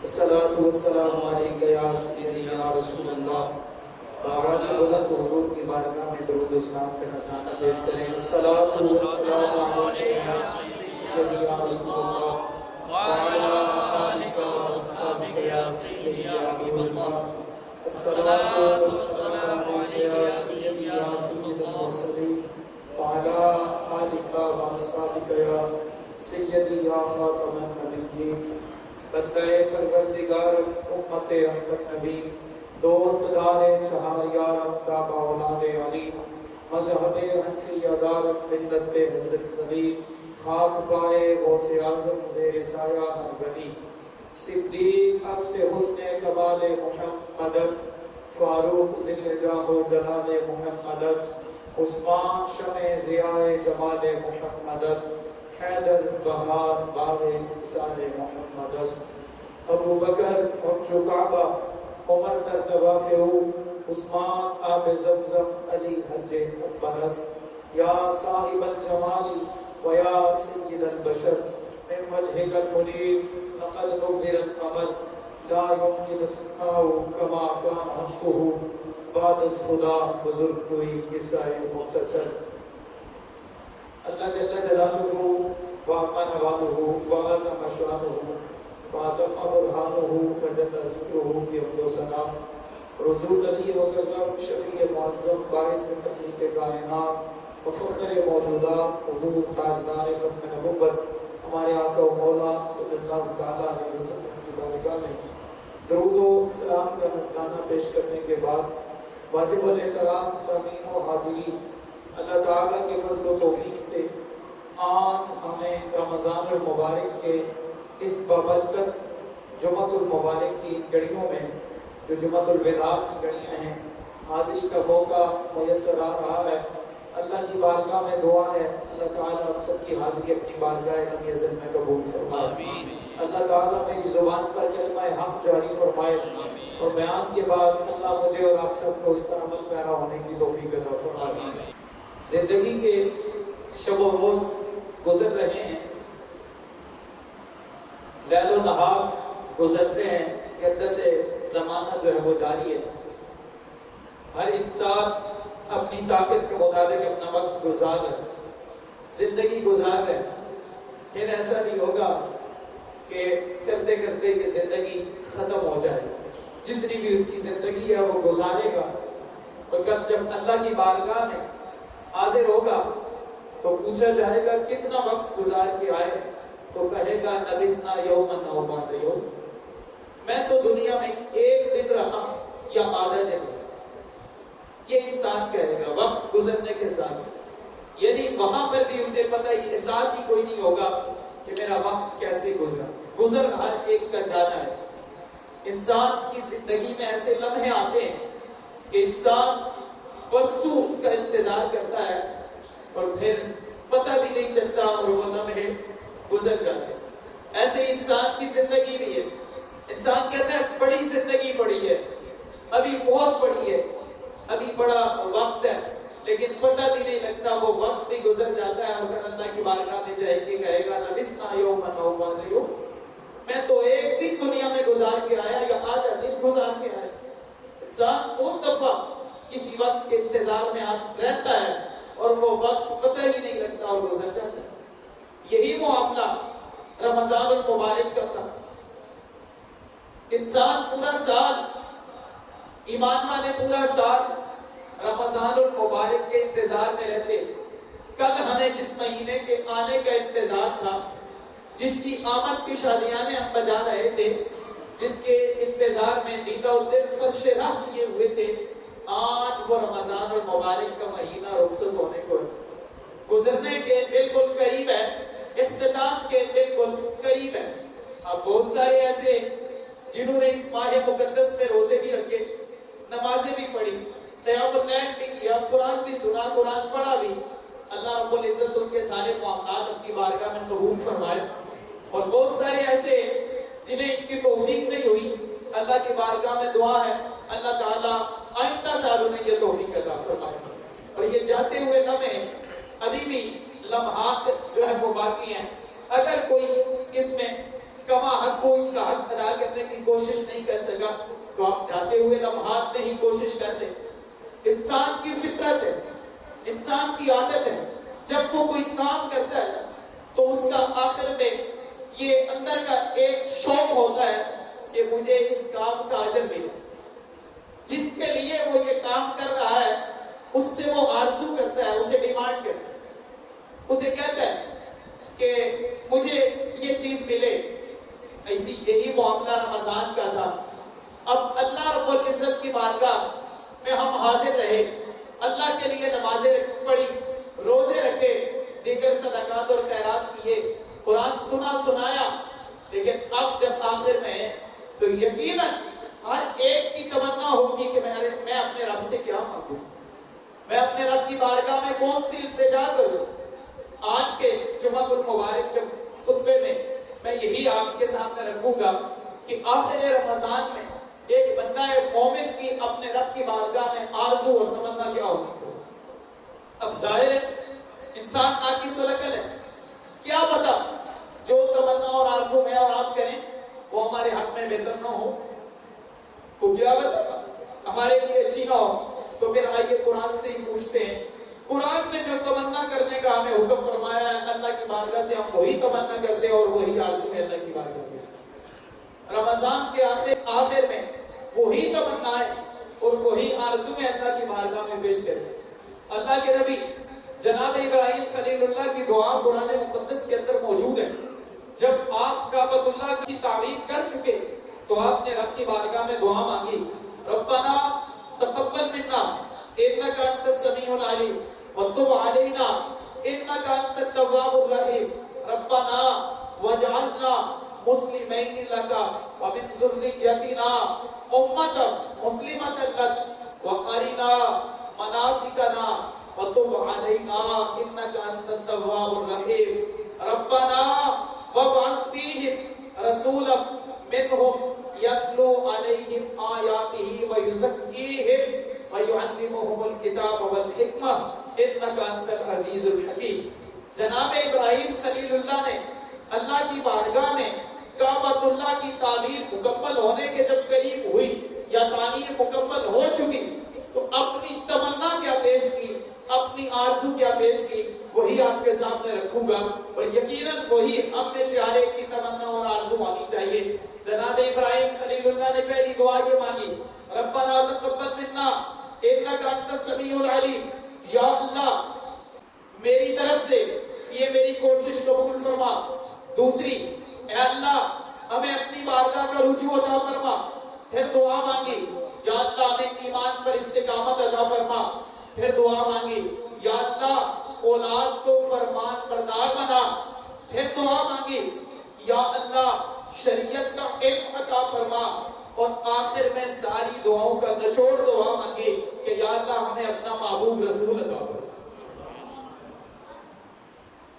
الصلاۃ والسلام علیک یا سیدی یا رسول اللہ۔ آواز بلند حضور کی بارگاہ میں درود و سلام کا نذرانہ پیش کریں۔ الصلاۃ والسلام علیک یا سیدی یا رسول اللہ وعلی آلک و اصحابک یا سیدی یا حبیب اللہ۔ الصلاۃ والسلام علیک یا سیدی یا سید المرسلین وعلی آلک و اصحابک یا سیدی یا خاتم النبیین۔ بندہ پروردگار امت احمد نبی، دوست دار شہریار تابع اولاد علی، مذہب حنفیہ دار ملت حضرت خلیل، خاک پائے غوث اعظم زیر سایہ ہر ولی، صدیق عکس حسن کمال محمد است، فاروق ذل جاہ و جلال محمد است، عثمان شمع ضیاء جمال محمد است، حیدر بہار باغ انسان محمد است، ابو بکر حج کعبہ، عمر در طواف او، عثمان آب زمزم، علی حج اکبر است۔ یا صاحب الجمال و یا سید البشر، من وجهک المنیر لقد نور القمر، لا يمكن الثناء كما كان حقه بعد از خدا بزرگ کوئی قصہ مختصر۔ اللہ جل جلالہ وعما نوالہ وعظم شانہ وعظم برہانہ وجل ذکرہ کی حمد و ثنا رسول علی وکرم شفیع معظم باعث تحقیق کائنات و فخر موجودات حضور تاجدار ختم نبوت ہمارے آقا و مولا صلی اللہ تعالیٰ علیہ وسلم کی بارگاہ میں درود و سلام کا نذرانہ پیش کرنے کے بعد واجب الاحترام سامعین و حاضرین، اللہ تعالیٰ کے فضل و توفیق سے آج ہمیں رمضان المبارک کے اس بابرکت جمعۃ المبارک کی گھڑیوں میں جو جمعۃ الوداع کی گھڑیاں ہیں حاضری کا موقع میسر آ رہا ہے۔ اللہ کی بارگاہ میں دعا ہے اللہ تعالیٰ ہم سب کی حاضری اپنی بارگاہ لم یزل میں قبول فرمائے۔ اللہ تعالیٰ میری زبان پر کلمہ حق جاری فرمائے اور بیان کے بعد اللہ مجھے اور آپ سب کو اس پر عمل پیرا ہونے کی توفیق عطا فرمائے۔ زندگی کے شب و روز گزر رہے ہیں، لیل و نہار گزرتے ہیں، گردش زمانہ جو ہے وہ جاری ہے۔ ہر انسان اپنی طاقت کے مطابق اپنا وقت گزار رہا ہے، زندگی گزار رہا ہے۔ پھر ایسا بھی ہوگا کہ کرتے کرتے یہ زندگی ختم ہو جائے، جتنی بھی اس کی زندگی ہے وہ گزارے گا، اور جب اللہ کی بارگاہ میں حاضر ہوگا تو پوچھا جائے گا کتنا وقت گزار کے آئے، تو کہے گا لبثنا یوما او بعض یوم، میں تو دنیا میں ایک دن رہا یا آدھا دن رہا۔ یہ انسان کہے گا وقت گزرنے کے ساتھ، یعنی وہاں پر بھی اسے پتہ ہی احساس ہی کوئی نہیں ہوگا کہ میرا وقت کیسے گزرا۔ گزر ہر ایک کا جانا ہے۔ انسان کی زندگی میں ایسے لمحے آتے ہیں کہ انسان برسوں کا انتظار کرتا ہے اور پھر پتہ بھی نہیں چلتا اور وہ لمحے گزر جاتے ہیں۔ ایسے انسان کی زندگی بھی ہے۔ انسان کہتا ہے بڑی زندگی پڑی ہے، ابھی بہت بڑی ہے، ابھی بڑا وقت ہے، لیکن پتہ بھی نہیں لگتا، وہ وقت بھی گزر جاتا ہے اور پھر اللہ کی بارگاہ میں جائے کے کہے گا لبثنا یوما او بعض یوم، میں تو ایک دن دنیا میں گزار کے آیا یا آدھا دن گزار کے آیا۔ انسان بہت دفعہ کسی وقت کے انتظار میں رہتا ہے اور وہ وقت پتہ ہی نہیں لگتا اور گزر جاتا ہے۔ یہی معاملہ رمضان المبارک کا تھا۔ انسان پورا سال، ایمان والے پورا سال رمضان المبارک کے انتظار میں رہتے۔ کل ہمیں جس مہینے کے آنے کا انتظار تھا، جس کی آمد کی شادیانے ہم بجا رہے تھے، جس کے انتظار میں دیدہ و دل فرش راہ کیے ہوئے تھے، آج وہ رمضان المبارک کا مہینہ رخصت ہونے کو گزرنے کے بالکل قریب ہے، اختتام کے بالکل قریب ہے۔ اب بہت سارے ایسے جنہوں نے اس ماہ مقدس میں روزے بھی رکھے، نمازیں بھی پڑھی، قیام اللیل بھی کیا، قرآن بھی سنا، قرآن پڑھا بھی۔ اللہ رب العزت ان کے سارے معاملات اپنی بارگاہ میں قبول فرمائے۔ اور بہت سارے ایسے جنہیں ان کی توفیق نہیں ہوئی، اللہ کی بارگاہ میں دعا ہے اللہ تعالیٰ آئندہ سالوں میں یہ توفیق عطا فرمائے۔ اور یہ جاتے ہوئے لمحے ابھی بھی لمحات جو ہے وہ باقی ہیں، اگر کوئی اس میں کما حق کو اس کا حق ادا کرنے کی کوشش نہیں کر سکا تو آپ جاتے ہوئے لمحات میں ہی کوشش کر لیں۔ انسان کی فطرت ہے، انسان کی عادت ہے، جب وہ کوئی کام کرتا ہے تو اس کا آخر میں یہ اندر کا ایک شوق ہوتا ہے کہ مجھے اس کام کا اجر ملے۔ جس کے لیے وہ یہ کام کر رہا ہے اس سے وہ آرزو کرتا ہے، اسے ڈیمانڈ کرتا ہے، اسے کہتا ہے کہ مجھے یہ چیز ملے۔ ایسی یہی معاملہ رمضان کا تھا۔ اب اللہ رب العزت کی بارگاہ میں ہم حاضر رہے، اللہ کے لیے نمازیں پڑھی، روزے رکھے، دیگر صدقات اور خیرات کیے، قرآن سنایا، لیکن اب جب آخر میں تو یقیناً ہر ایک کی تمنا ہوگی کہ میں اپنے رب سے کیا مانگوں، میں اپنے رب کی بارگاہ میں کون سی التجا کروں۔ آج کے جمعہ المبارک کے خطبے میں یہی آپ کے سامنے رکھوں گا کہ آخر رمضان میں ایک بندہ مومن کی اپنے رب کی بارگاہ میں آرزو اور تمنا کیا ہونی چاہیے۔ اب ظاہر ہے انسان ناقص العقل ہے، کیا پتا جو تمنا اور آرزو میں اور آپ کریں وہ ہمارے حق میں بہتر نہ ہو، وہ کیا پتا ہمارے لیے اچھی نہ ہو۔ تو پھر آئیے قرآن سے ہی پوچھتے ہیں، قرآن نے جو تمنا کرنے کا ہمیں حکم فرمایا ہے اللہ کی بارگاہ سے ہم وہی تمنا کرتے ہیں اور وہی آرزو میں اللہ کی بارگاہ میں۔ رمضان کے آخر میں وہی تمنا ہے اور وہی آرزو میں اللہ کی بارگاہ میں پیش کرتے ہیں۔ اللہ کے نبی جناب ابراہیم خلیل اللہ کی دعا قرآن مقدس کے اندر موجود ہے۔ جب آپ کعبۃ اللہ کی تعمیر کر چکے تو آپ نے رب کی بارگاہ میں دعا مانگی، ربنا تقبل منا انک انت السمیع العلیم وتب علینا انک انت التواب الرحیم ربنا واجعلنا مسلمین لک ومن ذریتنا امۃ مسلمۃ لک وارنا مناسکنا وتب علینا انک انت التواب الرحیم ربنا وابعث فیہم رسولا منہم یتلو علیہم آیاتہ ویزکیہم وَيُعَلِّمُهُمُ الْكِتَابَ وَالْحِکْمَةَ إِنَّكَ أَنْتَ الْعَزِیزُ الْحَکِیمُ۔ جناب ابراہیم خلیل اللہ نے اللہ کی بارگاہ میں کعبۃ اللہ کی تعمیر مکمل ہونے کے جب قریب ہوئی یا تعمیر مکمل ہو چکی تو اپنی تمنا کیا پیش کی، اپنی آرزو کیا پیش کی، وہی آپ کے سامنے رکھوں گا اور یقیناً وہی ہم میں سے ہر ایک کی تمنا اور آرزو ہونی چاہیے۔ جناب ابراہیم خلیل اللہ نے پہلی دعا یہ مانگی، ربنا تقبل منا انک انت السمیع العلیم، یا اللہ میری طرف سے یہ میری کوشش قبول فرما۔ دوسری، اے اللہ ہمیں اپنی بارگاہ کا رجوع عطا فرما۔ پھر دعا مانگی، یا اللہ ہمیں ایمان پر استقامت عطا فرما۔ پھر دعا مانگی، یا اللہ اولاد کو فرمان بردار بنا۔ پھر دعا مانگی، یا اللہ شریعت کا علم عطا فرما۔ اور آخر میں ساری دعاؤں کا نچوڑ دعا مانگی کہ یا اللہ ہمیں اپنا محبوب رسول عطا فرما۔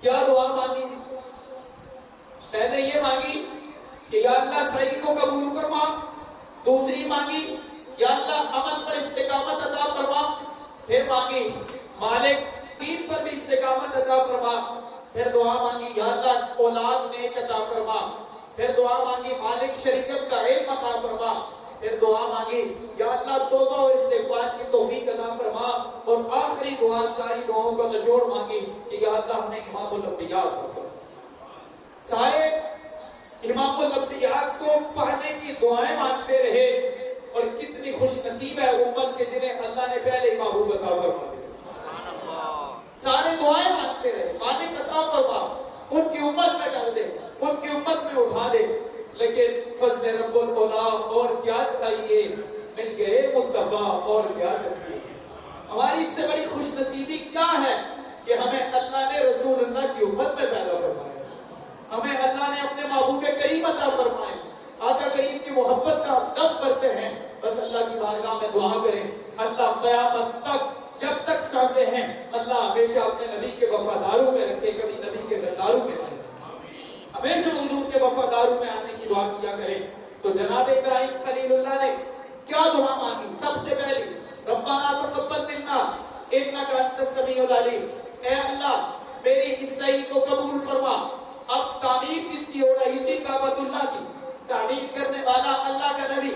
کیا دعا مانگی جی؟ پہلے یہ مانگی کہ یا اللہ صحیح کو قبول فرما۔ دوسری مانگی یا اللہ عمل پر استقامت عطا فرما۔ پھر مانگی مالک دین پر بھی استقامت عطا فرما۔ پھر دعا مانگی یا اللہ اولاد نیک عطا فرما۔ پھر دعا مانگی مالک شریعت کا علم عطا فرما۔ پھر دعا مانگی یا اللہ توبہ اور استغفار کی توفیق عطا فرما۔ اور آخری دعا ساری دعاؤں کا نچوڑ مانگی کہ یا اللہ ہمیں امام الانبیاء عطا فرما۔ سارے امام الانبیاء کو پڑھنے کی دعائیں مانگتے رہے اور کتنی خوش نصیب ہے امت کے جنہیں اللہ نے پہلے ہی محبوب عطا فرما دیا۔ سارے دعائیں مانگتے رہے، مالک عطا فرما، ان کی امت میں ڈال دے، ان کی امت میں اٹھا دے۔ لیکن فضل رب الاولا اور کیا چاہیے، مل گئے مصطفیٰ اور کیا چاہیے۔ ہماری اس سے بڑی خوش نصیبی کیا ہے کہ ہمیں اللہ نے رسول اللہ کی امت میں پیدا فرمایا، ہمیں اللہ نے اپنے محبوب کریم عطا فرمائے، آقا کریم کی محبت کا دم بھرتے ہیں۔ بس اللہ کی بارگاہ میں دعا کریں، اللہ قیامت تک جب تک سانسیں ہیں اللہ ہمیشہ اپنے نبی کے وفاداروں میں رکھے، کبھی نبی کے غداروں میں رکھے، ہمیشہ حضور کے وفاداروں میں آنے کی دعا کیا کریں۔ تو جناب ابراہیم خلیل اللہ نے کیا دعا مانگی؟ سب سے پہلی ربنا تقبل منا انک انت السمیع العلیم، اے اللہ میری اس صحیح کو قبول فرما، اب تعمیر کس کی ہو رہی تھی؟ کعبۃ اللہ کی. تعمیر کرنے والا اللہ کا نبی،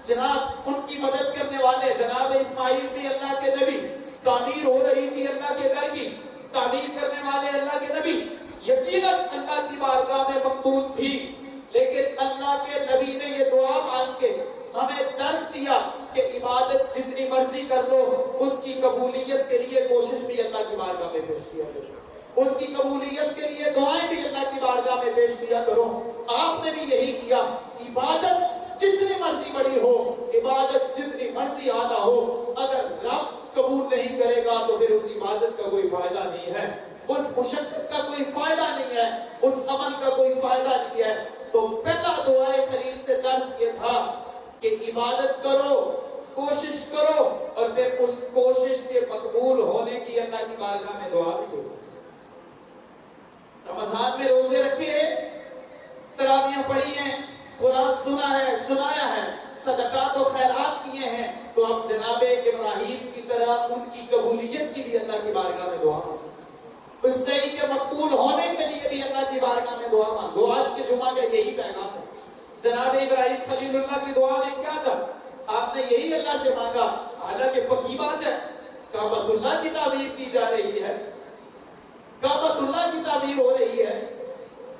جناب ان کی مدد کرنے والے جناب اسماعیل بھی اللہ کے نبی. تعمیر ہو رہی تھی اللہ کے گھر کی، تعمیر کرنے والے اللہ کے نبی. یقیناً اللہ کی بارگاہ میں مقبول تھی، لیکن اللہ کے نبی نے یہ دعا مانگ کے ہمیں درس دیا کہ عبادت جتنی مرضی کر لو، اس کی قبولیت کے لیے کوشش بھی اللہ کی بارگاہ میں پیش کیا کرو، اس کی قبولیت کے لیے دعائیں بھی اللہ کی بارگاہ میں پیش کیا کرو. آپ نے بھی یہی کیا. عبادت جتنی مرضی بڑی ہو، عبادت جتنی مرضی اعلیٰ ہو، اگر رب قبول نہیں کرے گا تو پھر اس عبادت کا کوئی فائدہ نہیں ہے، اس مشقت کا کوئی فائدہ نہیں ہے، اس عمل کا کوئی فائدہ نہیں ہے. تو پہلا دعائے خلیل سے درس یہ تھا کہ عبادت کرو، کوشش کرو، اور پھر اس کوشش کے مقبول ہونے کی اللہ کی بارگاہ میں دعا بھی کرو. رمضان میں روزے رکھے، تراویح پڑھی ہیں، قرآن سنا ہے، سنایا ہے، صدقات و خیرات کیے ہیں، تو اب جناب ابراہیم کی طرح ان کی قبولیت کی بھی اللہ کی بارگاہ میں دعا مانگو. اس صحیح کے مقبول ہونے کے لیے بھی اللہ کی بارگاہ میں دعا مانگو. آج کے جمعہ کا یہی پیغام ہے. جناب ابراہیم خلیل اللہ کی دعا میں کیا تھا؟ آپ نے یہی اللہ سے مانگا. حالانکہ پکی بات ہے، کعبۃ اللہ کی تعمیر کی جا رہی ہے، کعبۃ اللہ کی تعمیر ہو رہی ہے،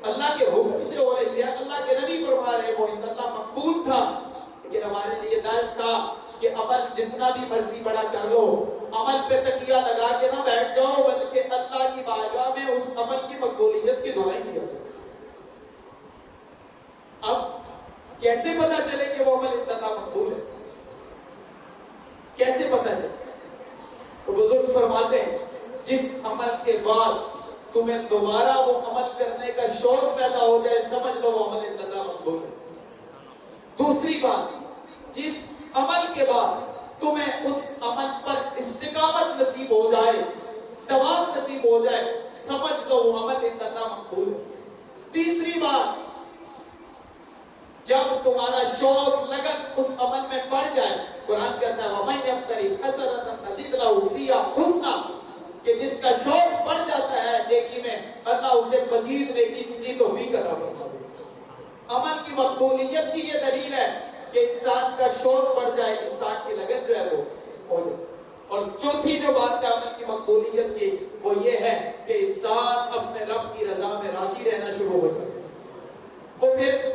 اللہ کے حکم سے ہو رہی ہے، اللہ کے نبی فرما رہے ہیں وہ اللہ مقبول تھا. لیکن ہمارے لیے درس تھا کہ عمل جتنا بھی مرضی بڑا کر لو، عمل پہ تکیہ لگا کے نہ بیٹھ جاؤ، بلکہ اللہ کی بارگاہ میں اس عمل کی مقبولیت کی دعائیں کیا. اب کیسے پتا چلے کہ وہ عمل اتنا مقبول ہے؟ کیسے پتا چلے؟ تو بزرگ فرماتے ہیں جس عمل کے بعد تمہیں دوبارہ وہ عمل کرنے کا شوق پیدا ہو جائے، سمجھ لو وہ عمل اتنا مقبول ہے. دوسری بات، جس عمل کے بعد تمہیں اس عمل پر استقامت نصیب ہو جائے، دوام نصیب ہو جائے، سمجھ لو وہ عمل اتنا مقبول ہے. تیسری بات، جب تمہارا شوق لگن اس عمل میں پڑ جائے، قرآن کہتا ہے وَمَن يَقْتَرِفْ حَسَنَةً نَزِدْ لَهُ فِيهَا حُسْنًا، کہ جس کا شوق بڑھ جاتا ہے نیکی میں، اللہ اسے مزید نیکی کی توفیق عطا فرماتا ہے. عمل کی مقبولیت کی یہ دلیل ہے کہ انسان کا شوق بڑھ جائے، انسان کی لگن جو ہے وہ ہو جائے. اور چوتھی جو بات ہے عمل کی مقبولیت کی، وہ یہ ہے کہ انسان اپنے رب کی رضا میں راضی رہنا شروع ہو جائے. وہ پھر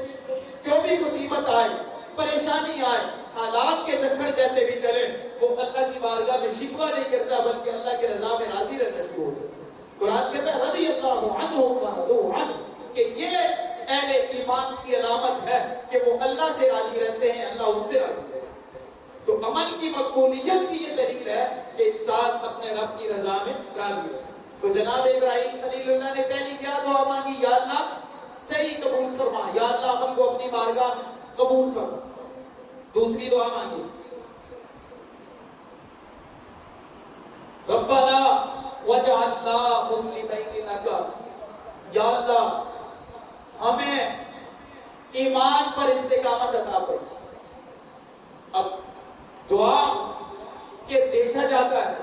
جو بھی مصیبت آئے، پریشانی آئے، حالات کے چکر جیسے بھی چلے، وہ اللہ کی بارگاہ میں شکوہ نہیں کرتا، بلکہ اللہ کی رضا میں راضی رہنا شروع ہو جائے. قرآن کہتا ہے رضی اللہ عنہم ورضوا عنہ، کہ یہ اہل ایمان کی علامت ہے کہ وہ اللہ سے راضی رہتے ہیں، اللہ ان سے راضی رہتے ہیں. تو عمل کی مقبولیت کی یہ دلیل ہے کہ انسان اپنے رب کی رضا میں راضی رہے. تو جناب ابراہیم خلیل اللہ نے پہلی کیا دعا مانگی؟ یا اللہ صحیح قبول فرما، یا اللہ عمل کو اپنی بارگاہ میں قبول فرما. دوسری دعا مانگی ربنا وجعلنا مسلمین لک، یا اللہ ہمیں ایمان پر استقامت عطا فرما. اب دعا کہ دیکھا جاتا ہے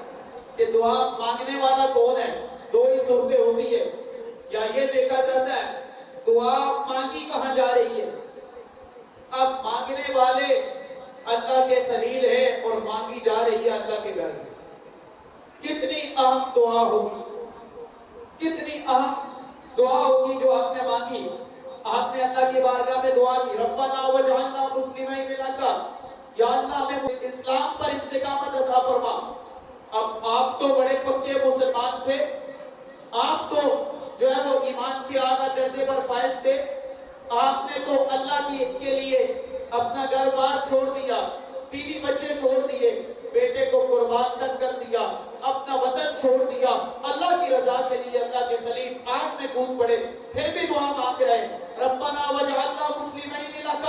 کہ دعا مانگنے والا کون ہے، دو ہی صورتیں ہوتی ہے. یا یہ دیکھا جاتا ہے دعا مانگی کہاں جا رہی ہے. اب مانگنے والے اللہ کے خلیل ہے اور مانگی جا رہی ہے اللہ کے گھر میں. کتنی اہم دعا ہوگی، کتنی اہم دعا ہوگی جو آپ نے مانگی. آپ نے اللہ کی بارگاہ میں دعا کی ربنا وجعلنا مسلمین لک، یا اللہ ہمیں اسلام پر استقامت عطا فرما. اب آپ تو بڑے پکے مسلمان تھے، آپ تو جو ہے وہ ایمان کے اعلیٰ درجے پر فائز تھے. آپ نے تو اللہ کے لیے اپنا گھر بار چھوڑ دیا، بیوی بچے چھوڑ دیے، بیٹے کو قربان تک کر دیا، اپنا وطن چھوڑ دیا، اللہ کی رضا کے لیے اللہ کے خلیل آگ میں کود پڑے. پھر بھی دعا مانگ رہے ربنا وجعلنا مسلمین لک،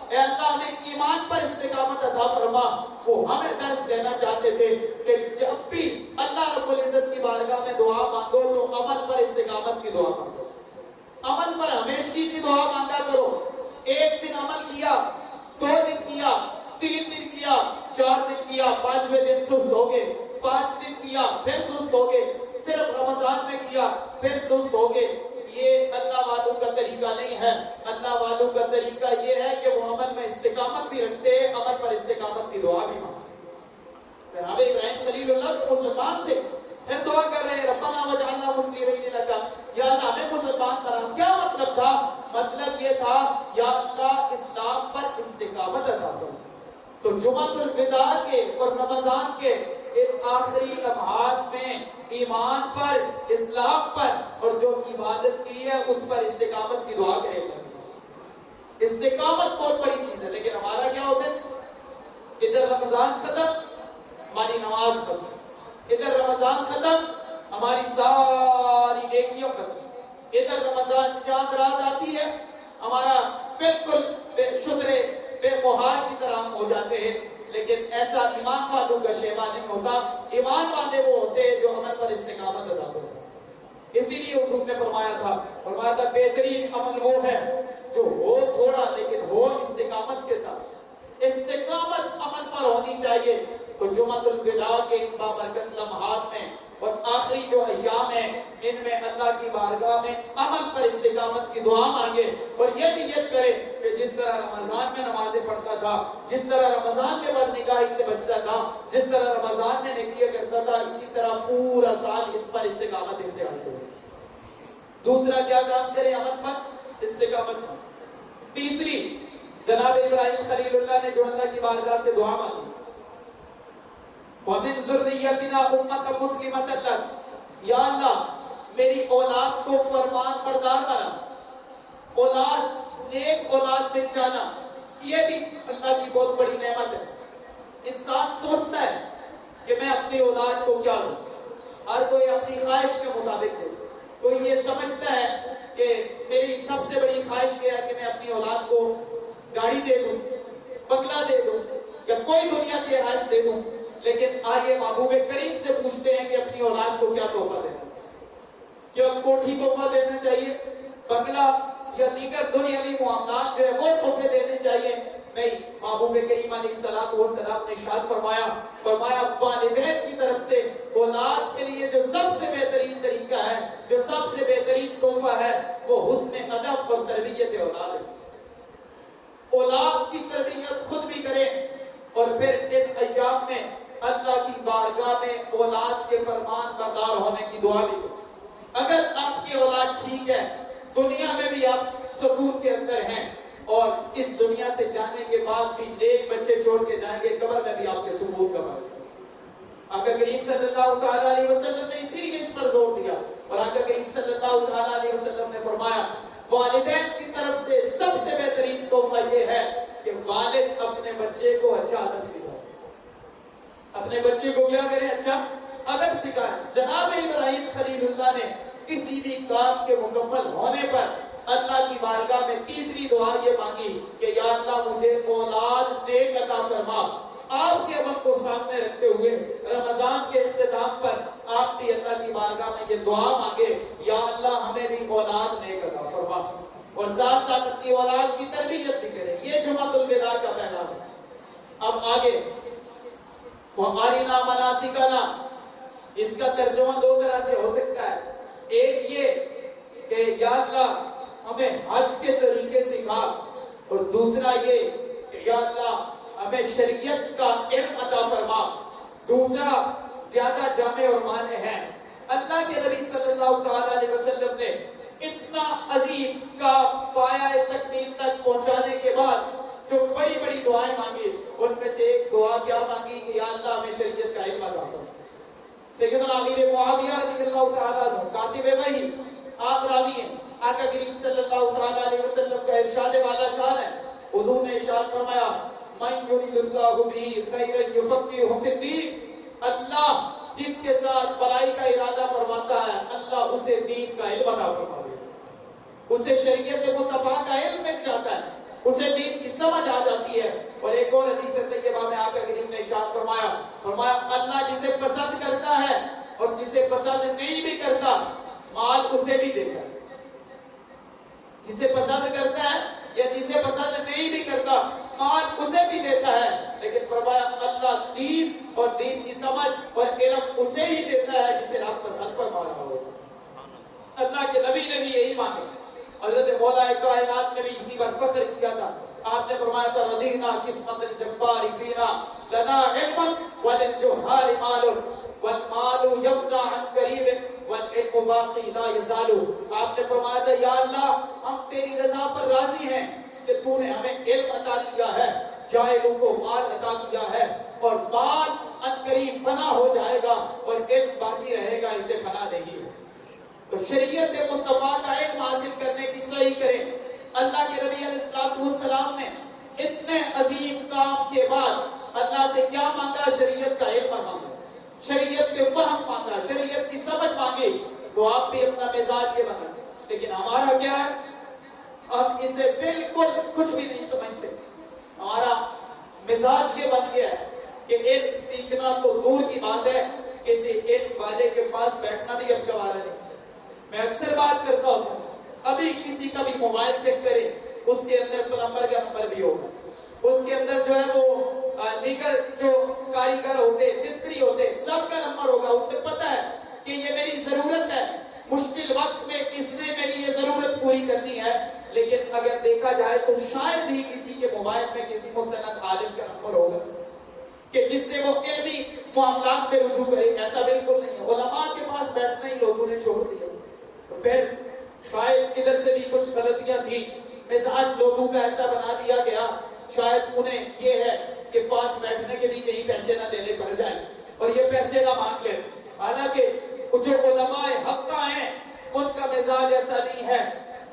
اے اللہ ہمیں ایمان پر استقامت عطا فرما. وہ ہمیں درس دینا چاہتے تھے کہ جب بھی اللہ رب العزت کی بارگاہ میں دعا مانگو تو عمل پر استقامت کی دعا مانگو، عمل پر ہمیشگی کی دعا مانگا کرو. ایک دن عمل کیا، 2 دن کیا، 3 دن کیا، 4 دن کیا، 5ویں دن سست ہو گئے، 5 دن کیا پھر سست ہو گئے، صرف رمضان میں کیا پھر سست ہو گئے. یہ اللہ والوں کا طریقہ نہیں ہے. اللہ والوں کا طریقہ یہ ہے کہ وہ عمل میں استقامت بھی رکھتے ہیں, عمل پر استقامت کی دعا بھی مانگتے. جناب ابراہیم خلیل اللہ تو مسلمان تھے, پھر دعا کر رہے ہیں ربنا وجعلنا مسلمین لک, یا اللہ ہمیں مسلمان بنا. کیا مطلب تھا؟ مطلب یہ تھا یا اللہ اسلام پر استقامت عطا کر. تو جمعۃ الوداع کے اور رمضان کے ان آخری لمحات میں ایمان پر, اسلام پر اور جو عبادت کی ہے اس پر استقامت کی دعا کرے گا. استقامت بہت بڑی چیز ہے, لیکن ہمارا کیا ہوتا ہے؟ ادھر رمضان ختم ہماری نماز ختم, ادھر رمضان ختم ہماری ساری نیکیاں ختم, ادھر رمضان چاند رات آتی ہے ہمارا بالکل بے شدرے بے مہار کی طرح ہو جاتے ہیں. لیکن ایسا ایمان والوں کا شیوا نہیں ہوتا. ایمان والے وہ ہوتے ہیں جو عمل پر استقامت ادا کرتے ہیں. اسی لیے حضور نے فرمایا تھا بہترین عمل وہ ہے جو ہو تھوڑا لیکن ہو استقامت کے ساتھ. استقامت عمل پر ہونی چاہیے. تو جمعۃ الوداع کے ان بابرکت لمحات میں اور آخری جو ایام ہیں ان میں اللہ کی بارگاہ میں عمل پر استقامت کی دعا مانگے اور یہ نیت کرے کہ جس طرح رمضان میں نمازیں پڑھتا تھا, جس طرح رمضان میں بدنگاہی سے بچتا تھا, جس طرح رمضان میں نیکیاں کرتا تھا, اسی طرح پورا سال اس پر استقامت اختیار کرے. دوسرا کیا کام کرے؟ عمل پر استقامت. تیسری, جناب ابراہیم خلیل اللہ نے جو اللہ کی بارگاہ سے دعا مانگی وَمِن ذُرِّيَّتِنَا أُمَّةً مُسْلِمَةً لَكَ, یا اللہ میری اولاد کو فرمان بردار بنا. اولاد, نیک اولاد مل جانا یہ بھی اللہ کی بہت بڑی نعمت ہے. انسان سوچتا ہے کہ میں اپنی اولاد کو کیا دوں, ہر کوئی اپنی خواہش کے مطابق دے. کوئی یہ سمجھتا ہے کہ میری سب سے بڑی خواہش یہ ہے کہ میں اپنی اولاد کو گاڑی دے دوں, بنگلہ دے دوں یا کوئی دنیا کی رہائش دے دوں. لیکن آئیے محبوب کریم سے پوچھتے ہیں کہ اپنی اولاد کو کیا تحفہ دینا چاہیے؟ کیا کوٹھی تحفہ دینا چاہیے, بنگلہ یا دیگر دنیاوی معاملات جو ہے وہ تحفے دینے چاہیے؟ نہیں. محبوب کریم علیہ الصلوۃ والسلام نے ارشاد فرمایا والدین کی طرف سے اولاد کے لیے جو سب سے بہترین طریقہ ہے, جو سب سے بہترین تحفہ ہے وہ حسن ادب اور تربیت اولاد ہے. اولاد کی تربیت خود بھی کرے اور پھر ان ایام میں اللہ کی بارگاہ میں اولاد کے فرمان بردار ہونے کی دعا بھی کرے. اگر آپ کی اولاد ٹھیک ہے, دنیا میں بھی آپ سکون کے اندر ہیں اور اس دنیا سے جانے کے بعد بھی نیک بچے چھوڑ کے جائیں گے, قبر میں بھی آپ کے سکون کا باعث ہے. آقا کریم صلی اللہ تعالی علیہ وسلم نے اسی لیے اس پر زور دیا اور آقا کریم صلی اللہ تعالی علیہ وسلم نے فرمایا والدین کی طرف سے سب سے بہترین تحفہ یہ ہے کہ والد اپنے بچے کو اچھا ادب سکھائے. اپنے بچے کو کیا کریں؟ اچھا ادب سکھائے. جناب ابراہیم خلیل اللہ نے کسی بھی کام کے مکمل ہونے پر اللہ کی بارگاہ میں تیسری دعا یہ مانگی کہ یا اللہ مجھے اولاد نیک عطا فرما. آپ کے عمل کو سامنے رکھتے ہوئے رمضان کے اختتام پر آپ بھی اللہ کی بارگاہ میں یہ دعا مانگے یا اللہ ہمیں بھی اولاد نیک عطا فرما اور ساتھ ساتھ اپنی اولاد کی تربیت بھی کرے. یہ جمعۃ الوداع کا پیغام ہے. اب آگے وَأَرِنَا مَنَاسِكَنَا, اس کا ترجمہ دو طرح سے ہو سکتا ہے. ایک یہ کہ یا اللہ ہمیں حج کے طریقے سکھا اور دوسرا یہ کہ یا اللہ ہمیں شریعت کا علم عطا فرما. دوسرا زیادہ جامع اور معنی ہے. اللہ کے نبی صلی اللہ تعالی علیہ وسلم نے اتنا عظیم کا پایہ تکمیل تک پہنچانے کے بعد جو بڑی بڑی دعائیں مانگی ان میں سے ایک دعا کیا مانگی کہ یا اللہ ہمیں شریعت کا علم عطا فرما. سیدنا امیر معاویہ رضی اللہ تعالیٰ عنہ کاتب وحی, آپ راوی ہیں. آقا کریم صلی اللہ تعالی علیہ وسلم کا ارشاد والا شان ہے. حضور نے ارشاد فرمایا من یرید اللہ بہ خیرا یفقہہ فی الدین, اللہ جس کے ساتھ بھلائی کا ارادہ فرماتا ہے اللہ اسے دین کا علم عطا فرما دیتا ہے. اسے شریعت مصطفیٰ کا علم مل جاتا ہے, اسے دین کی سمجھ آ جاتی ہے. اور ایک اور حدیث طیبہ میں آقا کریم نے ارشاد فرمایا اللہ جسے پسند کرتا ہے اور جسے پسند نہیں بھی کرتا مال اسے بھی دیتا ہے. جسے پسند کرتا ہے یا جسے پسند نہیں بھی کرتا مال اسے بھی دیتا ہے. لیکن فرمایا اللہ دین اور دین کی سمجھ اور علم اسے ہی دیتا ہے جسے آپ پسند فرما رہا ہو. اللہ کے نبی نے بھی یہی مانگے. حضرت مولا کائنات نے بھی اسی پر فخر کیا تھا. آپ نے فرمایا تھا رضینا قسمت الجبار فینا لنا علم وللجہال مال والمال یفنا عن قریب والعلم باقی لا یزال. آپ نے فرمایا تھا یا اللہ ہم تیری رضا پر راضی ہیں کہ تو نے ہمیں علم عطا کیا ہے, جاہلوں کو مال عطا کیا ہے, اور مال ان قریب فنا ہو جائے گا اور علم باقی رہے گا, اسے فنا نہیں ہے. تو شریعت مصطفیٰ کا علم حاصل کرنے کی صحیح کریں. اللہ کے نبی علیہ السلام نے اتنے عظیم کام کے بعد اللہ سے کیا مانگا؟ شریعت کا علم مانگا, شریعت کے فہم مانگا, شریعت کی سمجھ مانگی. تو آپ بھی اپنا مزاج کے بنا, لیکن ہمارا کیا ہے؟ ہم اسے بالکل کچھ بھی نہیں سمجھتے. ہمارا مزاج یہ بن گیا ہے کہ علم سیکھنا تو دور کی بات ہے, کسی علم والے کے پاس بیٹھنا بھی اب گوارا نہیں. میں اکثر بات کرتا ہوں, ابھی کسی کا بھی موبائل چیک کرے, اس کے اندر پلمبر کا نمبر بھی ہوگا, اس کے اندر جو ہے وہ دیگر جو کاریگر ہوتے, مستری ہوتے, سب کا نمبر ہوگا. اس سے پتہ ہے کہ یہ میری ضرورت ہے, مشکل وقت میں اس نے میری یہ ضرورت پوری کرنی ہے. لیکن اگر دیکھا جائے تو شاید ہی کسی کے موبائل میں کسی مستند عالم کا نمبر ہوگا کہ جس سے وہ علمی معاملات پہ رجوع کرے. ایسا بالکل نہیں ہے. علماء کے پاس بیٹھنا ہی لوگوں نے چھوڑ دیا. تو پھر شاید ادھر سے بھی کچھ غلطیاں تھی, مزاج لوگوں کا ایسا بنا دیا گیا, شاید انہیں یہ ہے کہ پاس بیٹھنے کے بھی کہیں پیسے نہ دینے پڑ جائیں اور یہ پیسے نہ مانگ لیں. حالانکہ جو علماء حق کا ہیں ان کا مزاج ایسا نہیں ہے.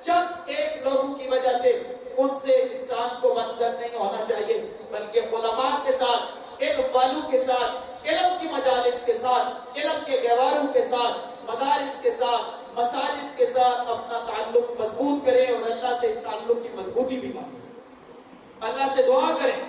چند ایک لوگوں کی وجہ سے ان سے انسان کو منظر نہیں ہونا چاہیے, بلکہ علماء کے ساتھ, علم والوں کے ساتھ, علم کی مجالس کے ساتھ, علم کے گہواروں کے ساتھ, مدارس کے ساتھ, مساجد کے ساتھ اپنا تعلق مضبوط کریں اور اللہ سے اس تعلق کی مضبوطی بھی مانگیں. اللہ سے دعا کریں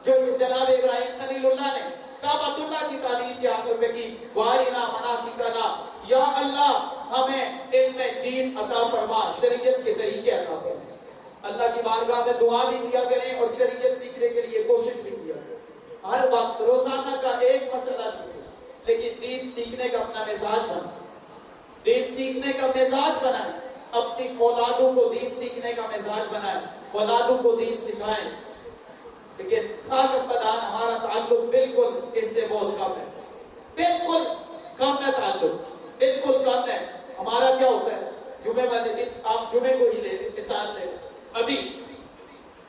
جو جناب ابراہیم خلیل اللہ نے کعبۃ اللہ کی تعمیر کے آخر میں کی, وارنا مناسکنا, یا اللہ ہمیں علم دین عطا فرما, شریعت کے طریقے عطا فرما. اللہ کی بارگاہ میں دعا بھی کیا کریں اور شریعت سیکھنے کے لیے کوشش بھی کیا کریں. ہر وقت روزانہ کا ایک مسئلہ سیکھیں, لیکن دین سیکھنے کا اپنا مزاج بنائیں, دین سیکھنے کا مزاج بنائیں. اپنی اولادوں کو دین سیکھنے کا مزاج بنائیں, اولادوں کو دین سکھائیں. لیکن خاک پدان ہمارا تعلق بالکل اس سے بہت کم ہے, بالکل کم ہے تعلق, بالکل کم ہے. ہمارا کیا ہوتا ہے جمعے والے دن, آپ جمعے کو ہی لے لیں, مثال لیں, ابھی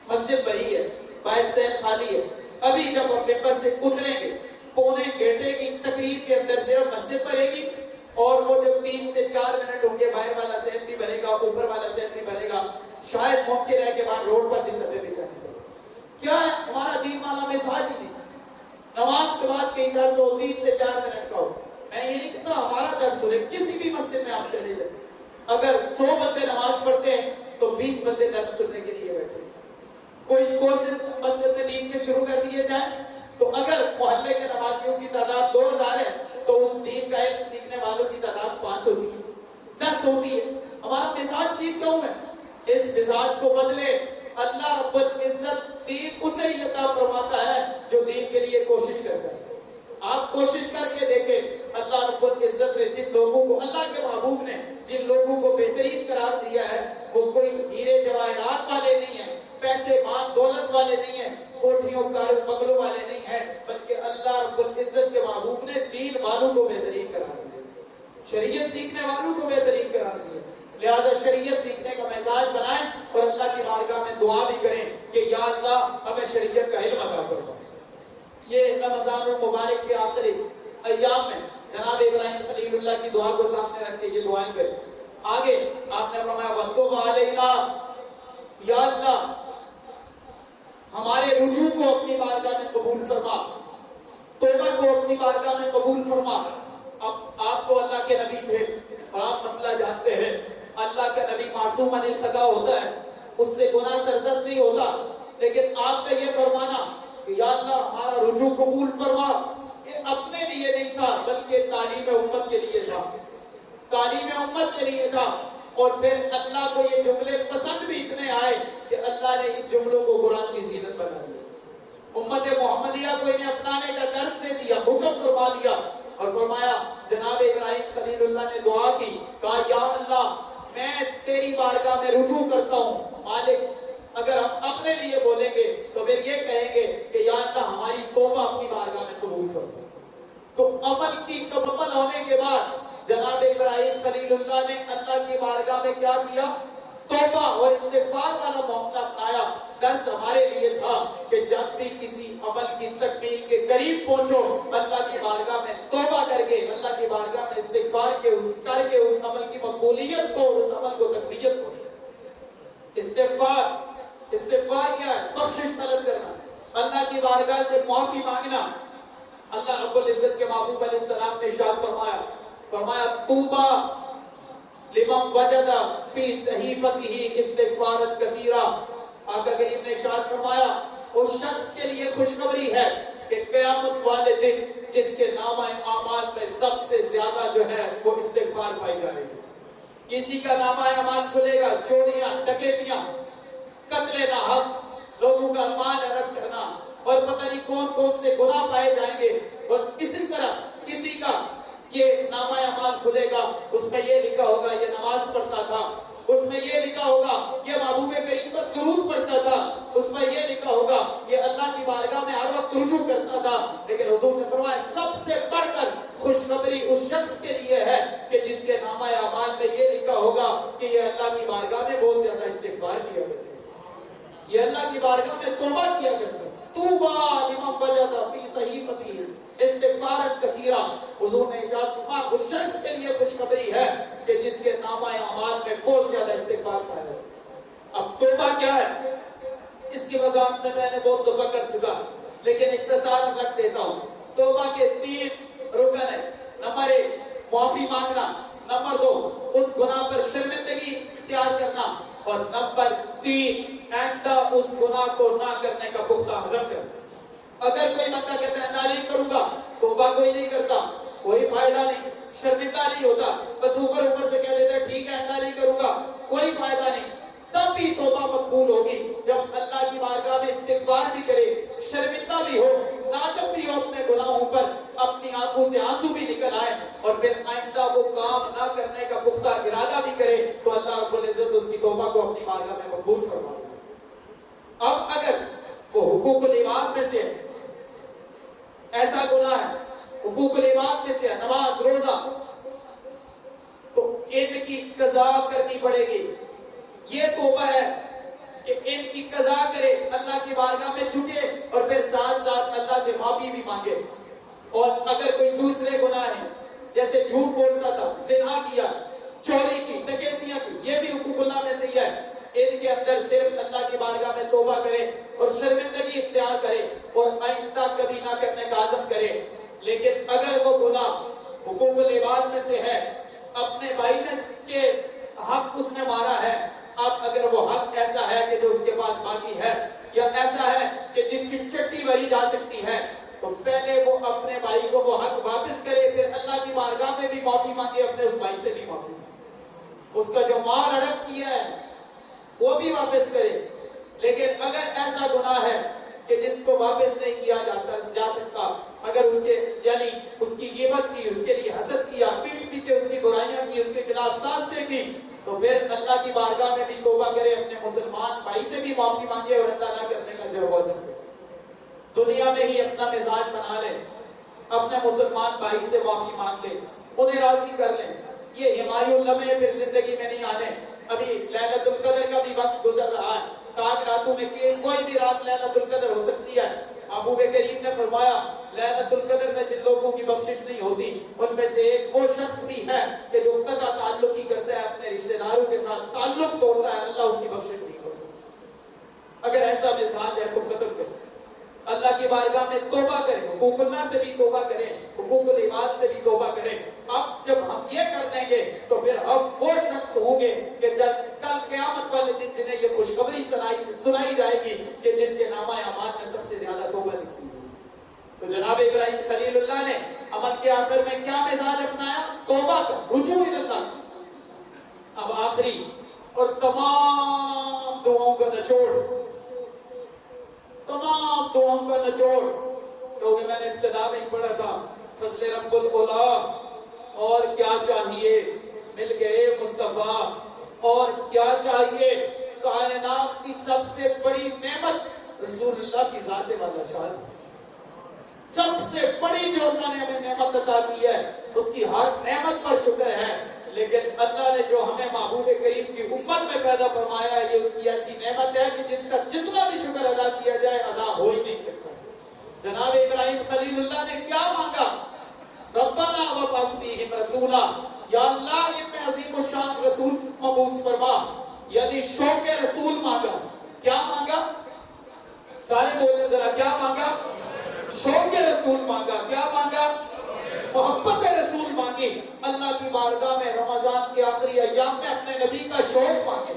مسجد بھری ہے, باہر سے خالی ہے, ابھی جب ہم ممبر سے اتریں گے پونے گھنٹے کی تقریر کے اندر صرف مسجد بھرے گی, اور وہ جو 3 سے 4 منٹ ہوں گے باہر والا صحن بھی بھرے گا, اوپر والا صحن بھی بھرے گا. شاید ممکن ہے کہ بعد روڈ پر بھی سبے بھی چلے. کیا ہے ہمارا دین والا مزاج ہی نہیں. نماز کے بعد کئی درس ہو 3 سے 4 منٹ کا ہو. میں یہ نہیں کہتا ہمارا درس سنے, کسی بھی مسجد میں آپ چلے جائیں, اگر 100 بندے نماز پڑھتے ہیں تو 20 بندے درس سننے کے لیے بیٹھے. کوئی کورسز مسجد میں دین کے شروع کر دیے جائیں تو اگر محلے کے نمازیوں کی تعداد 2000 ہے تو اس دین کا علم سیکھنے والوں کی تعداد 5 ہوتی ہے, 10 ہوتی ہے. ہمارا مزاج ٹھیک کیوں ہے؟ اس مزاج کو بدلے. اللہ رب العزت دین اسے ہی عطا فرماتا ہے جو دین کے لیے کوشش کرتا ہے. آپ کوشش کر کے دیکھیں, اللہ رب العزت نے جن لوگوں کو, اللہ کے محبوب نے جن لوگوں کو بہترین قرار دیا ہے وہ کوئی ہیرے جواہرات والے نہیں ہیں, پیسے مال دولت والے نہیں ہیں, کوٹھیوں کار بنگلوں والے نہیں ہیں, بلکہ اللہ رب العزت کے محبوب نے دین والوں کو بہترین قرار دیا, شریعت سیکھنے والوں کو بہترین قرار دیا. لہذا شریعت سیکھنے کا مزاج بنائیں اور اللہ کی بارگاہ میں دعا بھی کریں کہ یا اللہ ہمیں شریعت کا علم عطا فرما. یہ رمضان المبارک کے آخری ایام میں جناب ابراہیم خلیل اللہ کی دعا کو سامنے رکھ کے یہ دعائیں کریں. آگے آپ نے فرمایا وَتُوبْ عَلَيْنَا, یا اللہ ہمارے رجوع کو اپنی بارگاہ میں قبول فرما, توبہ کو اپنی بارگاہ میں قبول فرما. اب آپ تو اللہ کے نبی تھے اور آپ مسئلہ جانتے ہیں, اللہ کا نبی معصوم عن الخطا ہوتا ہے, اس سے گناہ سرزد نہیں ہوتا. لیکن آپ کا یہ فرمانا کہ یا اللہ ہمارا رجوع قبول فرما, یہ اپنے لیے نہیں تھا بلکہ تعلیم امت کے لیے تھا, تعلیم امت کے لیے تھا. اور پھر اللہ کو یہ جملے پسند بھی اتنے آئے کہ اللہ نے ان جملوں کو قرآن کی زینت بنا دیا. امت محمدیہ کو انہیں اپنانے کا درس دے دیا, حکم فرما دیا اور فرمایا جناب ابراہیم خلیل اللہ نے دعا کی، کہا یا اللہ میں تیری بارگاہ میں رجوع کرتا ہوں مالک، اگر ہم اپنے لیے بولیں گے تو پھر یہ کہیں گے کہ یا اللہ ہماری توبہ اپنی بارگاہ میں قبول فرما۔ تو عمل کی مکمل ہونے کے بعد جناب ابراہیم خلیل اللہ نے اللہ کی بارگاہ میں کیا کیا؟ توبہ اور استغفار والا معاملہ اپنایا۔ درس ہمارے لیے تھا کہ جب بھی کسی عمل کی تکمیل کے قریب پہنچو، اللہ کی بارگاہ میں توبہ کر کے، اللہ کی بارگاہ میں استغفار کر کے اس عمل کی مقبولیت کو، اس عمل کو تقویت پہنچو۔ استغفار کیا ہے؟ بخشش طلب کرنا، اللہ کی بارگاہ سے معافی مانگنا۔ اللہ رب العزت کے محبوب علیہ السلام نے ارشاد فرمایا طوبی لمن وجد فی صحیفتہ استغفارا کثیرا۔ آقا کریم نے ارشاد فرمایا اس شخص کے لیے خوشخبری ہے کہ قیامت والے دن جس کے نامہ اعمال میں سب سے زیادہ جو ہے وہ استغفار پائی جائے گی۔ کسی کا نامہ اعمال کھلے گا چوریاں، ڈکیتیاں، قتل ناحق، لوگوں کا مال ہڑپ کرنا اور پتہ نہیں کون کون سے گناہ پائے جائیں گے، اور اسی طرح کسی کا یہ نامہ اعمال کھلے گا، اس میں یہ لکھا ہوگا یہ نماز پڑھتا تھا، اس میں یہ لکھا ہوگا یہ محبوب کریم پر درود پڑھتا تھا، اس میں یہ لکھا ہوگا یہ اللہ کی بارگاہ میں ہر وقت رجوع کرتا تھا۔ لیکن حضور نے فرمایا سب سے بڑھ کر خوشخبری اس شخص کے لیے ہے کہ جس کے نامہ اعمال میں یہ لکھا ہوگا کہ یہ اللہ کی بارگاہ میں بہت زیادہ استغفار کیا کرتا ہے، یہ اللہ کی بارگاہ میں توبہ کیا کرتا ہے۔ طوبی لمن وجد فی صحیفتہ استغفارا کثیرا۔ حضور نے ارشاد فرمایا اس شخص کے لیے خوشخبری ہے کہ جس کے نامہ اعمال میں بہت زیادہ استغفار پایا جائے۔ اب توبہ کیا ہے اس کی وضاحت میں نے بہت دفعہ کر چکا، لیکن اختصار رکھ دیتا ہوں۔ توبہ کے 3 رکن ہیں۔ نمبر 1 معافی مانگنا، نمبر 2 اس گناہ پر شرمندگی اختیار کرنا، اور نمبر 3 آئندہ اس گناہ کو نہ کرنے کا پختہ عزم کرنا۔ اگر کوئی بندہ کہتا ہے نہ نہیں کروں گا، توبہ کوئی نہیں کرتا، کوئی فائدہ نہیں، شرمندہ نہیں ہوتا، بس اوپر سے کہہ دیتا ہے ٹھیک ہے نہ نہیں کروں گا، کوئی فائدہ نہیں، تب بھی توبہ مقبول ہوگی جب اللہ کی بارگاہ میں استغفار بھی کرے، شرمندہ بھی ہو، نادم بھی ہو اپنے گناہوں پر، اپنی آنکھوں سے آنسو بھی نکل آئے، اور پھر آئندہ وہ کام نہ کرنے کا پختہ ارادہ بھی کرے، تو اللہ رب العزت اس کی توبہ کو اپنی بارگاہ میں مقبول فرما دے۔ اب اگر وہ حقوق العباد میں سے ایسا گناہ ہے، حقوق العباد میں سے نماز روزہ، تو ان کی قضا کرنی پڑے گی۔ یہ توبہ ہے کہ ان کی قضا کرے، اللہ کی بارگاہ میں جھکے، اور پھر ساتھ ساتھ اللہ سے معافی بھی مانگے۔ اور اگر کوئی دوسرے گناہ ہیں جیسے جھوٹ بولتا تھا، زنا کیا، چوری کی، ڈکیتیاں کی، یہ بھی حقوق اللہ میں سے ہی ہے، ان کے اندر صرف اللہ کی بارگاہ میں توبہ کرے اور شرمندگی اختیار کرے اور آئندہ کبھی نہ کرنے کا عزم کرے۔ لیکن اگر وہ گناہ حقوق العباد میں سے ہے، اپنے بھائی نے کے حق اس نے مارا ہے، اب اگر وہ حق ایسا ہے کہ جو اس کے پاس باقی ہے، یا ایسا ہے کہ جس کی چٹی بھری جا سکتی ہے، تو پہلے وہ اپنے بھائی کو وہ حق واپس کرے، پھر اللہ کی بارگاہ میں بھی معافی مانگے، اپنے اس بھائی سے بھی معافی مانگے، اس کا جو مال ہڑپ کیا ہے وہ بھی واپس کرے۔ لیکن اگر ایسا گناہ ہے کہ جس کو واپس نہیں کیا جا سکتا، اگر اس کے یعنی اس کی غیبت کی، اس کے لیے حسد کیا، پیٹھ پیچھے اس کی برائیاں کی، اس کے خلاف سازشیں کی، تو پھر اللہ کی بارگاہ میں بھی توبہ کرے، اپنے مسلمان بھائی سے بھی معافی مانگے اور اللہ نہ کرنے کا جو عزم کرے۔ دنیا میں ہی اپنا مزاج بنا لے، اپنے مسلمان بھائی سے معافی مانگ لے، انہیں راضی کر لیں۔ یہ ہمایوں لمحے پھر زندگی میں نہیں آنے۔ ابھی لیلۃ القدر کا بھی وقت گزر رہا ہے، تاک راتوں میں کوئی بھی رات لیلۃ القدر ہو سکتی ہے۔ محبوب کریم نے فرمایا لیلۃ القدر میں جن لوگوں کی بخشش نہیں ہوتی ان میں سے ایک وہ شخص بھی ہے کہ جو قطع تعلق ہی کرتا ہے، اپنے رشتہ داروں کے ساتھ تعلق توڑتا ہے، اللہ اس کی بخشش نہیں کرتا۔ اگر ایسا مزاج ہے تو ختم کریں، اللہ کی بارگاہ میں توبہ کریں، حقوق اللہ سے بھی توبہ کریں، حقوق العباد سے بھی توبہ کریں۔ اب جب ہم یہ کر دیں گے تو پھر ہم وہ شخص ہوں گے کہ جب کل قیامت والے دن جنہیں یہ خوشخبری سنائی جائے گی کہ جن کے نامہ اعمال میں سب سے زیادہ توبہ لکھی ہوئی۔ تو جناب ابراہیم خلیل اللہ نے عمل کے آخر میں کیا مزاج اپنایا؟ توبہ کا، رجوع اللہ۔ اب آخری اور تمام دعاؤں کا نچوڑ، تمام دعاؤں کا نچوڑ، کیونکہ میں نے ابتدا میں ہی پڑھا تھا فضل رب العلا، اور کیا چاہیے، مل گئے مصطفیٰ، اور کیا چاہیے، کائنات کی سب سے بڑی نعمت رسول اللہ کی ذات والا شان، سب سے بڑی جو اللہ نے ہمیں نعمت عطا کی ہے، اس کی ہر نعمت پر شکر ہے، لیکن اللہ نے جو ہمیں محبوب کریم کی امت میں پیدا فرمایا ہے، یہ اس کی ایسی نعمت ہے کہ جس کا جتنا بھی شکر ادا کیا جائے ادا ہو ہی نہیں سکتا۔ جناب ابراہیم خلیل اللہ نے کیا مانگا؟ ربنا وابعث فیہم رسولا، یا اللہ ان میں عظیم الشان رسول مبعوث فرما، یعنی شوق رسول مانگا۔ کیا مانگا؟ سارے بولیں ذرا، کیا مانگا؟ شوق رسول مانگا۔ کیا مانگا؟ محبت رسول مانگی۔ اللہ کی بارگاہ میں رمضان کے آخری ایام میں اپنے نبی کا شوق مانگے،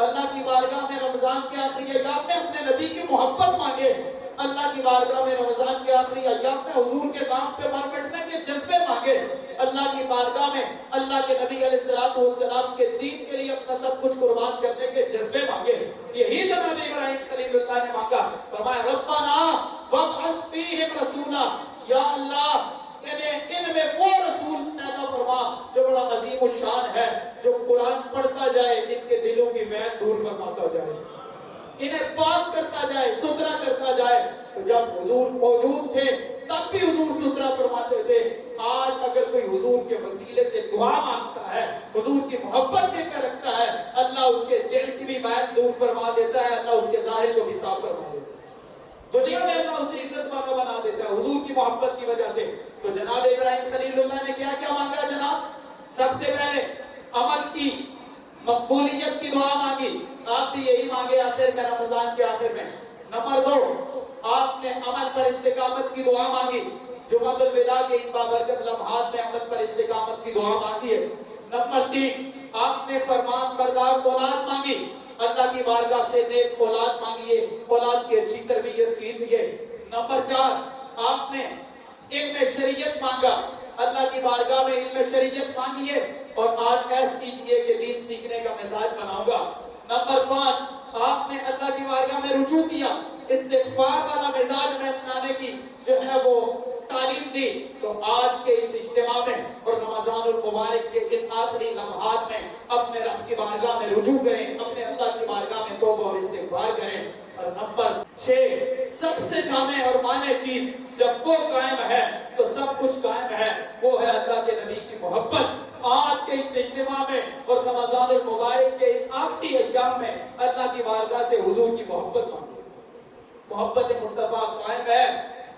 اللہ کی بارگاہ میں رمضان کے آخری ایام میں اپنے نبی کی محبت مانگے، اللہ کی بارگاہ میں رمضان کے آخری ایام میں حضور کے نام پہ مر مٹنے کے جذبے مانگے، اللہ کی بارگاہ میں اللہ کے نبی علیہ السلام کے دین کے لیے اپنا سب کچھ قربان کرنے کے جذبے مانگے۔ یہی جناب ابراہیم خلیل اللہ نے مانگا، فرمایا ربنا وابعث فیہم رسولا، یا اللہ ان میں وہ رسول پیدا فرما جو بڑا عظیم الشان ہے، جو قرآن پڑھتا جائے ان کے دلوں کی میل دور فرماتا جائے، انہیں پاک کرتا جائے، ستھرا کرتا جائے۔ تو جب حضور موجود تھے تب بھی حضور ستھرا فرماتے تھے، آج اگر کوئی حضور کے وسیلے سے دعا مانگتا ہے، حضور کی محبت دل میں رکھتا ہے، اللہ اس کے دل کی بھی میل دور فرما دیتا ہے، اللہ اس کے ظاہر کو بھی صاف فرما دیتا ہے، دنیا میں اللہ اسے عزت والا بنا دیتا ہے حضور کی محبت کی وجہ سے۔ تو جناب ابراہیم خلیل اللہ نے کیا کیا مانگا جناب؟ سب سے پہلے عمل کی مقبولیت کی دعا مانگی، آپ بھی یہی مانگے آخر میں، رمضان کے آخر میں۔ نمبر 2، آپ نے عمل پر استقامت کی دعا مانگی، جمعہ الوداع کے ان بابرکت لمحات میں عمل پر استقامت کی دعا مانگی ہے۔ نمبر 3، آپ نے فرمان بردار اولاد مانگی، اللہ کی بارگاہ سے نیک اولاد مانگیے، اولاد کی اچھی تربیت کیجیے۔ نمبر 4، آپ نے علم شریعت مانگا، اللہ کی بارگاہ میں علم شریعت مانگیے اور آج عہد کیجیے کہ دین سیکھنے کا مزاج بناؤں گا۔ نمبر 5، آپ نے اللہ کی بارگاہ میں رجوع کیا، استغفار والا مزاج میں اپنانے کی جو ہے وہ تعلیم دی۔ تو آج کے اس اجتماع میں اور رمضان المبارک کے ان آخری لمحات میں اپنے رب کی بارگاہ میں رجوع کریں، اپنے اللہ کی بارگاہ میں توبہ اور استغفار کریں۔ اور نمبر 6، سب سے جامع اور مانع چیز جب وہ قائم ہے تو سب کچھ قائم ہے، وہ ہے اللہ کے نبی کی محبت۔ آج کے اس اجتماع میں اور رمضان المبارک کے ان آخری ایام میں اللہ کی بارگاہ سے حضور کی محبت مانگیں۔ محبت مصطفیٰ قائم ہے،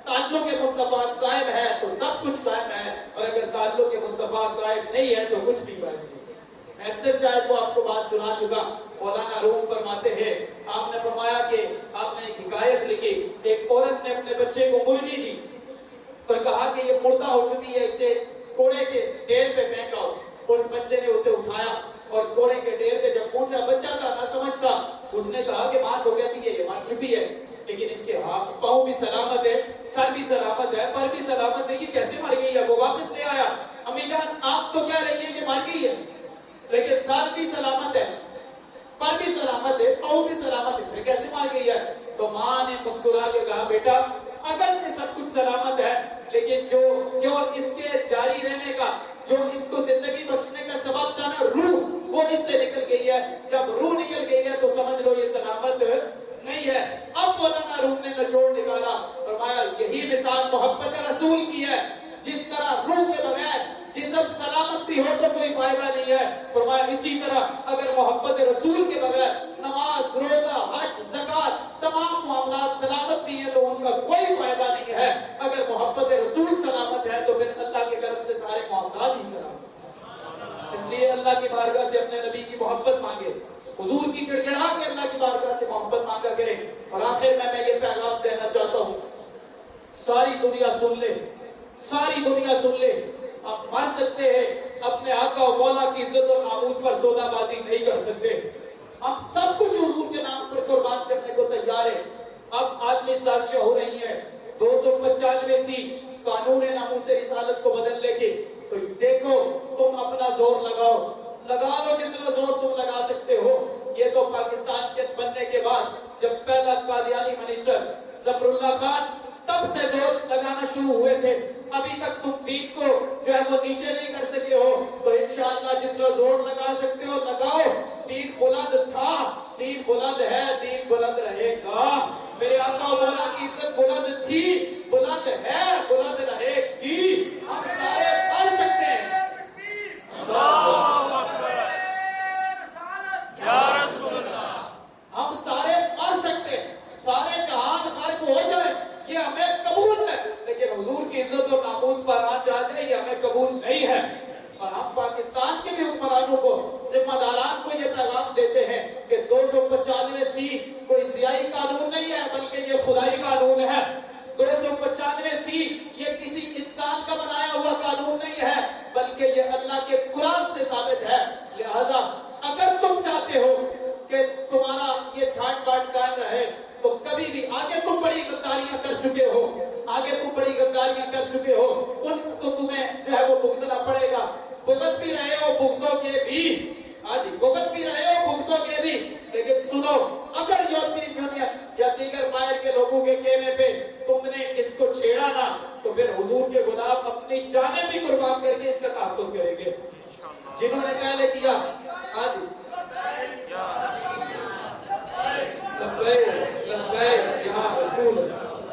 تعلق مصطفیٰ قائم ہے تو سب کچھ قائم ہے، اور اگر تعلق مصطفیٰ قائم نہیں ہے تو کچھ بھی قائم نہیں۔ میں اکثر شاید وہ آپ کو بات سنا چکا، مولانا روم فرماتے ہیں، آپ نے فرمایا کہ آپ نے ایک حکایت لکھی، ایک عورت نے اپنے بچے کو مرغی دی اور کہا کہ یہ مردہ ہو چکی ہے، اسے کوڑے کے ڈھیر پہ پھینکاؤ۔ اس بچے نے اسے اٹھایا اور کوڑے کے ڈھیر پہ جب پہنچا، بچہ تھا نہ سمجھتا، اس نے کہا کہ ماں تو کہتی ہے یہ مر چکی ہے، لیکن اس کے ہاتھ پاؤں بھی سلامت ہے، سر بھی سلامت ہے، پر بھی سلامت ہے، یہ کیسے مر گئی ہے؟ وہ واپس لے آیا، امی جان آپ تو کہہ رہی ہیں یہ مر گئی ہے، لیکن سر بھی سلامت ہے، پر بھی سلامت ہے، پاؤں بھی سلامت ہے، پھر کیسے مر گئی ہے؟ تو ماں نے مسکرا کے کہا بیٹا اگرچہ سب کچھ سلامت ہے، لیکن جو اس کے جاری رہنے کا، جو اس کو زندگی بخشنے کا سبب تھا نا، روح، وہ اس سے نکل گئی ہے۔ جب روح نکل گئی ہے تو سمجھ لو یہ سلامت نہیں ہے۔ اب مولانا روح نے نچوڑ نکالا، فرمایا یہی مثال محبت رسول کی ہے، جس طرح روح کے بغیر جسم سلامت بھی ہو تو کوئی فائدہ نہیں ہے، فرمایا اسی طرح اگر محبت رسول کے بغیر نماز، روزہ، حج، زکوٰۃ تمام معاملات سلامت بھی ہیں تو ان کا کوئی فائدہ نہیں ہے۔ اگر محبت رسول سلامت ہے تو پھر اللہ کے کرم سے سارے معاملات ہی سلامت ہیں۔ اس لیے اللہ کی بارگاہ سے اپنے نبی کی محبت مانگے، حضور کی گڑگڑا کے اللہ کی بارگاہ سے محبت مانگا کریں۔ اور آخر میں یہ پیغام دینا چاہتا ہوں، ساری دنیا سن لے، ساری دنیا سن لے، آپ مر سکتے ہیں، اپنے آقا و مولا کی عزت اور ناموس پر سودا بازی نہیں کر سکتے۔ ہم سب کچھ حضور کے نام پر قربان کرنے کو تیار ہیں۔ اب آدمی سازشیں ہو رہی ہیں 295 قانون ناموس رسالت کو بدلنے کی، تو دیکھو تم اپنا زور لگاؤ، لگا لو جتنا زور تم لگا سکتے ہو۔ یہ تو پاکستان کے بننے کے بعد جب پہلا قادیانی منسٹر ظفر اللہ خان، تب سے دور لگانا شروع ہوئے تھے، ابھی تک تم دین کو جو ہے وہ نیچے نہیں کر سکے ہو، تو انشاءاللہ جتنا زور لگا سکتے ہو لگاؤ۔ دین بلند تھا، دین بلند ہے، دین بلند رہے گا۔ میرے آقا مولا کی عزت بلند تھی، بلند ہے، بلند رہے گی۔ ہم سارے پڑھ سکتے ہیں ہم سارے پڑھ سکتے ہیں، سارے جہان غائب ہو جائے، یہ ہمیں قبول ہے، لیکن حضور کی عزت اور ناموس پر آنچ آ جائے یہ ہمیں قبول نہیں ہے۔ اور ہم پاکستان کے بھی حکمرانوں کو، ذمہ داران کو یہ پیغام دیتے ہیں کہ 295 کوئی ضیائی قانون نہیں ہے بلکہ یہ خدائی قانون ہے۔ 295 یہ کسی انسان کا بنایا ہوا قانون نہیں ہے بلکہ یہ اللہ کے قرآن سے ثابت ہے۔ لہذا اگر تم چاہتے ہو کہ تمہارا یہ ٹھاٹ باٹ قائم رہے تو کبھی بھی آگے تم بڑی غداریاں کر چکے ہو، آگے تم بڑی غداریاں کر چکے ہو، ان تو تمہیں جو ہے وہ بھگتنا پڑے گا۔ بھگت بھی رہے ہو، بھگتو گے بھی، آجی بھگت بھی رہے ہو، بھگتو گے بھی، لیکن سنو اگر یورپی یونین یا دیگر باہر کے لوگوں کے کہنے پہ تم نے اس کو چھیڑا نہ تو پھر حضور کے غلام اپنی جانیں بھی قربان کر کے اس کا تحفظ کریں گے۔ جنہوں نے پہلے کیا آجی لبیک لبیک یا رسول،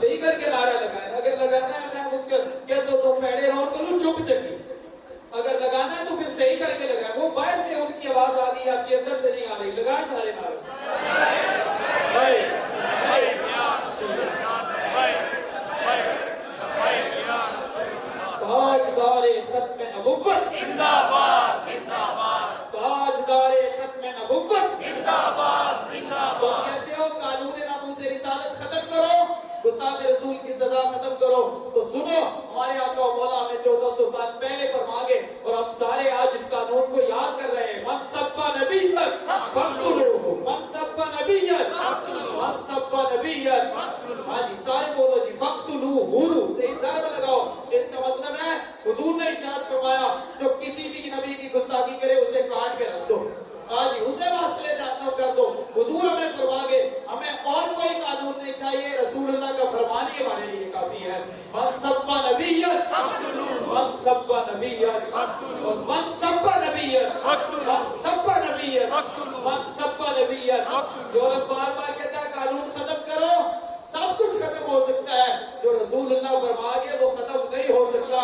صحیح کر کے نعرہ لگائیں۔ اگر لگانا ہے میں ممکن کہ تو تم پیڑے رہو تو چپ چکی، اگر لگانا ہے تو پھر صحیح کر کے لگائیں۔ وہ باہر سے ان کی آواز آ رہی ہے، آپ کی اندر سے نہیں آ رہی، لگائیں سارے نعرے۔ تاجدار ختم نبوت زندہ باد، زندہ باد، تاجدار ختم نبوت زندہ باد، زندہ باد۔ کہتے ہو قانون ناموس رسالت ختم کرو، گستاخ رسول کی سزا ختم کرو، تو سنو ہمارے آقا و مولا ہمیں 1400 سال پہلے فرما گئے اور ہم سارے آج اس قانون کو یاد کر رہے ہیں۔ من سب نبیت فاقتلوہ، من سب نبیت، من سب نبیت، ہاں جی سارے بولو جی فاقتلوہ، صحیح سارے لگاؤ۔ اس کا مطلب ہے حضور نے ارشاد فرمایا جو کسی بھی نبی کی گستاخی کرے اسے کاٹ کے رکھ دو، آج اسے واسلے جہنم کر دو۔ حضور ہمیں فرما گئے ہمیں اور کوئی قانون نہیں چاہیے، رسول اللہ کا فرمان ہی ہمارے لیے کافی ہے۔ من سب نبیت من سب نبیت من سب نبیت من سب نبیت من سب نبیت۔ یورپ بار بار کہتا ہے قانون ختم کرو، سب کچھ ختم ہو سکتا ہے، جو رسول اللہ فرما گئے وہ ختم نہیں ہو سکتا۔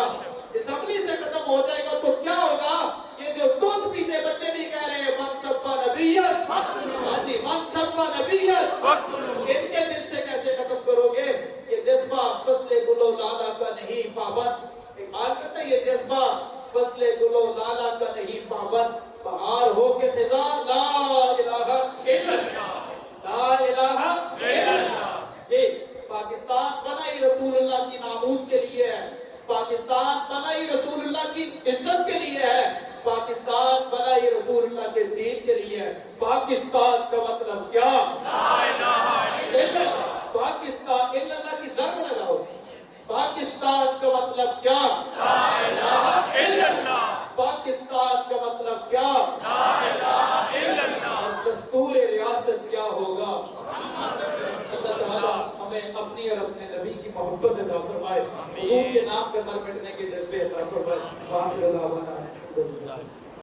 اسمبلی سے ختم ہو جائے گا تو کیا ہوگا؟ یہ جو دودھ پیتے بچے بھی کہہ رہے ہیں من سب نبیت، ہاں جی من سب نبیت، ان کے دل سے کیسے ختم کرو گے؟ یہ جذبہ فصل گل و لالا کا نہیں پابند، اقبال کہتا ہے یہ جذبہ فصل گل و لالا کا نہیں پابند، بہار ہو کے خزاں لا الہ الا اللہ، لا الہ الا اللہ۔ جی پاکستان بنا ہی رسول اللہ کی ناموس کے لیے ہے، پاکستان بنا ہی رسول اللہ کی عزت کے لیے ہے، پاکستان بنا ہی رسول اللہ کے دین کے لیے ہے۔ پاکستان کا مطلب کیا؟ لا الہ الا اللہ۔ پاکستان الا اللہ کی ضرب لگاؤ، پاکستان کا مطلب کیا؟ لا الہ الا اللہ۔ پاکستان کا مطلب کیا؟ لا الہ الا اللہ۔ دستور ریاست کیا ہوگا؟ اللہ تعالیٰ ہمیں اپنی اور اپنے نبی کی محبت عطا فرمائے، حضور کے نام پر مر مٹنے کے جذبے عطا فرمائے۔